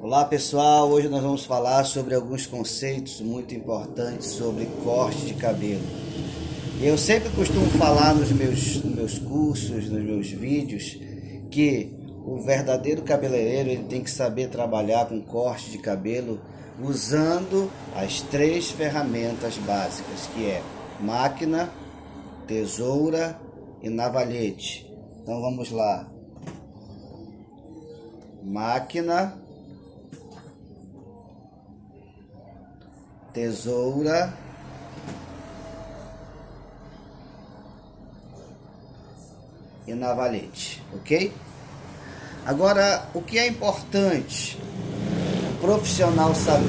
Olá pessoal, hoje nós vamos falar sobre alguns conceitos muito importantes sobre corte de cabelo. Eu sempre costumo falar nos meus cursos, nos meus vídeos, que o verdadeiro cabeleireiro ele tem que saber trabalhar com corte de cabelo usando as 3 ferramentas básicas, que é máquina, tesoura e navalhete. Então vamos lá. Máquina, tesoura e navalhete, ok? Agora, o que é importante o profissional saber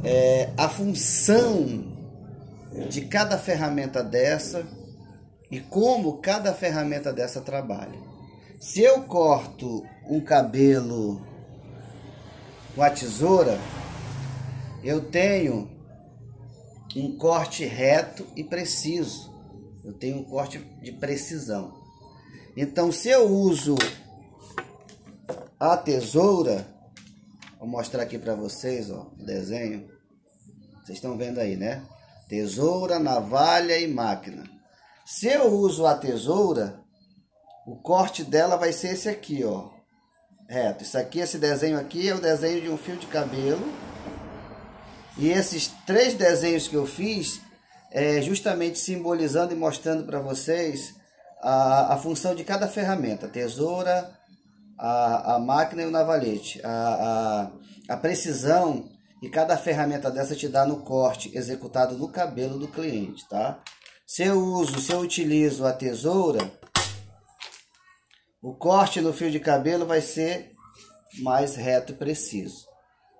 é a função de cada ferramenta dessa e como cada ferramenta dessa trabalha. Se eu corto um cabelo com a tesoura, eu tenho um corte reto e preciso. Eu tenho um corte de precisão. Então, se eu uso a tesoura, vou mostrar aqui para vocês, ó, o desenho. Vocês estão vendo aí, né? Tesoura, navalha e máquina. Se eu uso a tesoura, o corte dela vai ser esse aqui, ó, reto. Isso aqui, esse desenho aqui é o desenho de um fio de cabelo. E esses 3 desenhos que eu fiz é justamente simbolizando e mostrando para vocês a função de cada ferramenta, a tesoura, a máquina e o navalhete, a precisão que cada ferramenta dessa te dá no corte executado no cabelo do cliente, tá? Se eu utilizo a tesoura, o corte no fio de cabelo vai ser mais reto e preciso.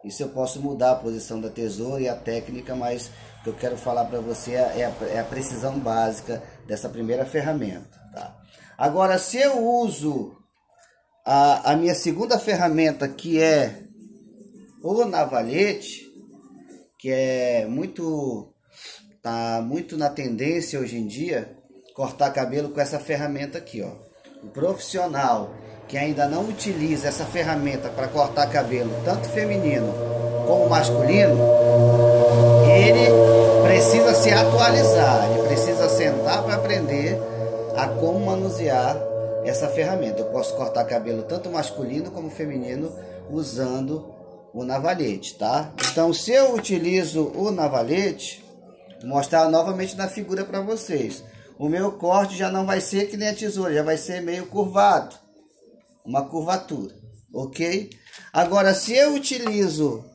Isso eu posso mudar a posição da tesoura e a técnica, mas o que eu quero falar para você é a precisão básica dessa primeira ferramenta, tá? Agora, se eu uso a minha segunda ferramenta, que é o navalhete, que tá muito na tendência hoje em dia, cortar cabelo com essa ferramenta aqui, ó. O profissional que ainda não utiliza essa ferramenta para cortar cabelo, tanto feminino como masculino, ele precisa se atualizar, ele precisa sentar para aprender a como manusear essa ferramenta. Eu posso cortar cabelo tanto masculino como feminino usando o navalhete, tá? Então, se eu utilizo o navalhete, vou mostrar novamente na figura para vocês. O meu corte já não vai ser que nem a tesoura, já vai ser meio curvado. Uma curvatura, ok? Agora, se eu utilizo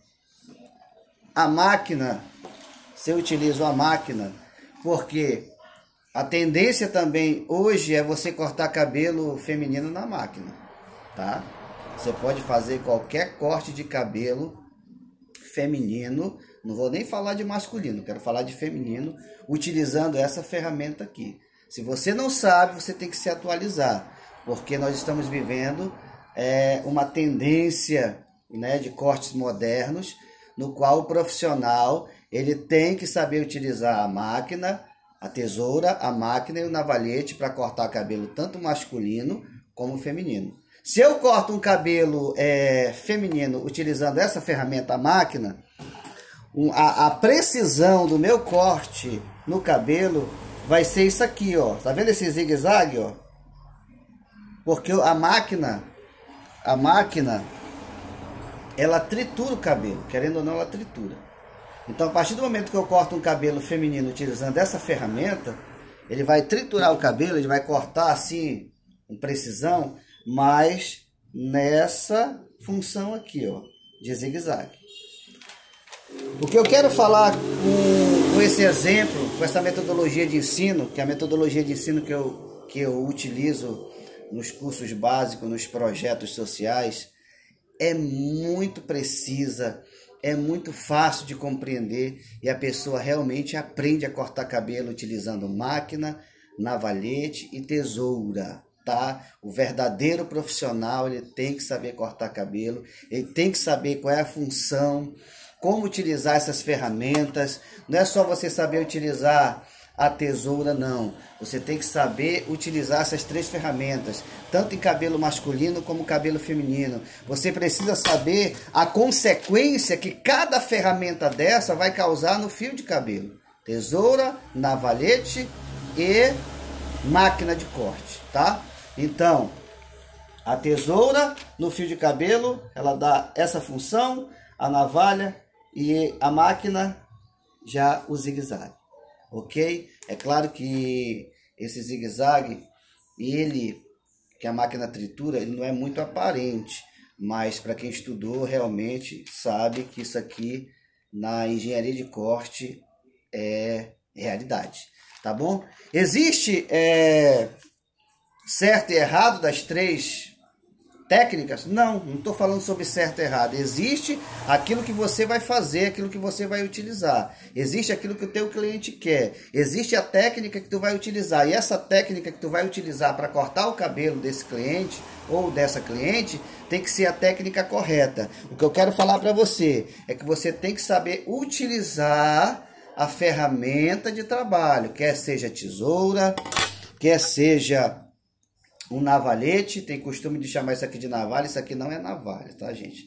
a máquina, porque a tendência também hoje é você cortar cabelo feminino na máquina, tá? Você pode fazer qualquer corte de cabelo feminino, não vou nem falar de masculino, quero falar de feminino, utilizando essa ferramenta aqui. Se você não sabe, você tem que se atualizar, porque nós estamos vivendo uma tendência, né, de cortes modernos, no qual o profissional ele tem que saber utilizar a máquina, a tesoura, a máquina e o navalhete para cortar cabelo tanto masculino como feminino. Se eu corto um cabelo feminino utilizando essa ferramenta, a máquina, a precisão do meu corte no cabelo vai ser isso aqui, ó. Tá vendo esse zigue-zague, ó? Porque a máquina, ela tritura o cabelo, querendo ou não, ela tritura. Então, a partir do momento que eu corto um cabelo feminino utilizando essa ferramenta, ele vai triturar o cabelo, ele vai cortar assim, com precisão, mas nessa função aqui, ó, de zigue-zague. O que eu quero falar com esse exemplo, com essa metodologia de ensino, que é a metodologia de ensino que eu utilizo nos cursos básicos, nos projetos sociais, é muito precisa, é muito fácil de compreender e a pessoa realmente aprende a cortar cabelo utilizando máquina, navalhete e tesoura, tá? O verdadeiro profissional, ele tem que saber cortar cabelo, ele tem que saber qual é a função, como utilizar essas ferramentas. Não é só você saber utilizar a tesoura não. Você tem que saber utilizar essas 3 ferramentas, tanto em cabelo masculino como cabelo feminino. Você precisa saber a consequência que cada ferramenta dessa vai causar no fio de cabelo. Tesoura, navalhete e máquina de corte, tá? Então, a tesoura no fio de cabelo, ela dá essa função, a navalha e a máquina já o zigue-zague, ok? É claro que esse zigue-zague, que a máquina tritura, ele não é muito aparente, mas para quem estudou realmente sabe que isso aqui na engenharia de corte é realidade, tá bom? Existe certo e errado das 3 técnicas? Não estou falando sobre certo e errado. Existe aquilo que você vai fazer, aquilo que você vai utilizar. Existe aquilo que o teu cliente quer. Existe a técnica que tu vai utilizar. E essa técnica que tu vai utilizar para cortar o cabelo desse cliente ou dessa cliente tem que ser a técnica correta. O que eu quero falar para você é que você tem que saber utilizar a ferramenta de trabalho, quer seja tesoura, quer seja um navalhete. Tem costume de chamar isso aqui de navalha. Isso aqui não é navalha, tá, gente?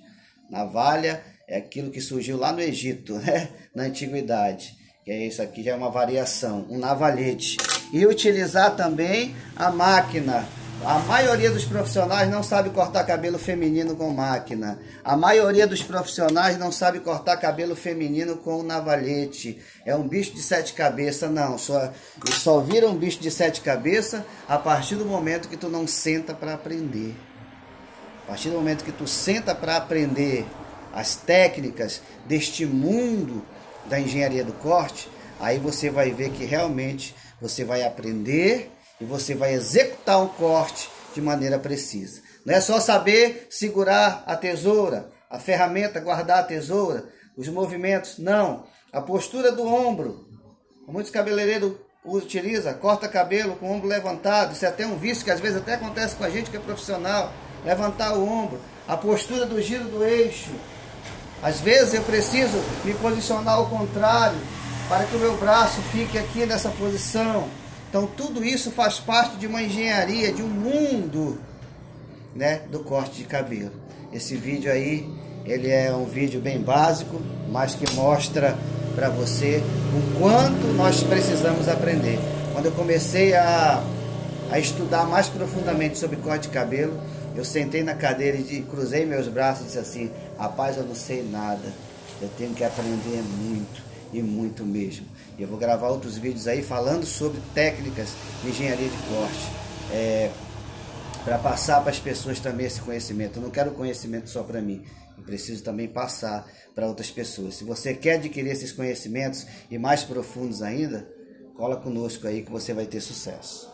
Navalha é aquilo que surgiu lá no Egito, né? Na antiguidade. Que é isso aqui, já é uma variação, um navalhete. E utilizar também a máquina. A maioria dos profissionais não sabe cortar cabelo feminino com máquina. A maioria dos profissionais não sabe cortar cabelo feminino com navalhete. É um bicho de 7 cabeças, não. Só vira um bicho de 7 cabeças a partir do momento que tu não senta para aprender. A partir do momento que tu senta para aprender as técnicas deste mundo da engenharia do corte, aí você vai ver que realmente você vai aprender e você vai executar um corte de maneira precisa. Não é só saber segurar a tesoura, a ferramenta, guardar a tesoura, os movimentos, não. A postura do ombro. Muitos cabeleireiros utilizam, corta cabelo com o ombro levantado. Isso é até um vício que às vezes até acontece com a gente que é profissional. Levantar o ombro. A postura do giro do eixo. Às vezes eu preciso me posicionar ao contrário para que o meu braço fique aqui nessa posição. Então tudo isso faz parte de uma engenharia, de um mundo, né, do corte de cabelo. Esse vídeo aí, ele é um vídeo bem básico, mas que mostra para você o quanto nós precisamos aprender. Quando eu comecei a estudar mais profundamente sobre corte de cabelo, eu sentei na cadeira e cruzei meus braços e disse assim: rapaz, eu não sei nada, eu tenho que aprender muito. E muito mesmo. Eu vou gravar outros vídeos aí falando sobre técnicas de engenharia de corte, para passar para as pessoas também esse conhecimento. Eu não quero conhecimento só para mim, eu preciso também passar para outras pessoas. Se você quer adquirir esses conhecimentos e mais profundos ainda, cola conosco aí que você vai ter sucesso.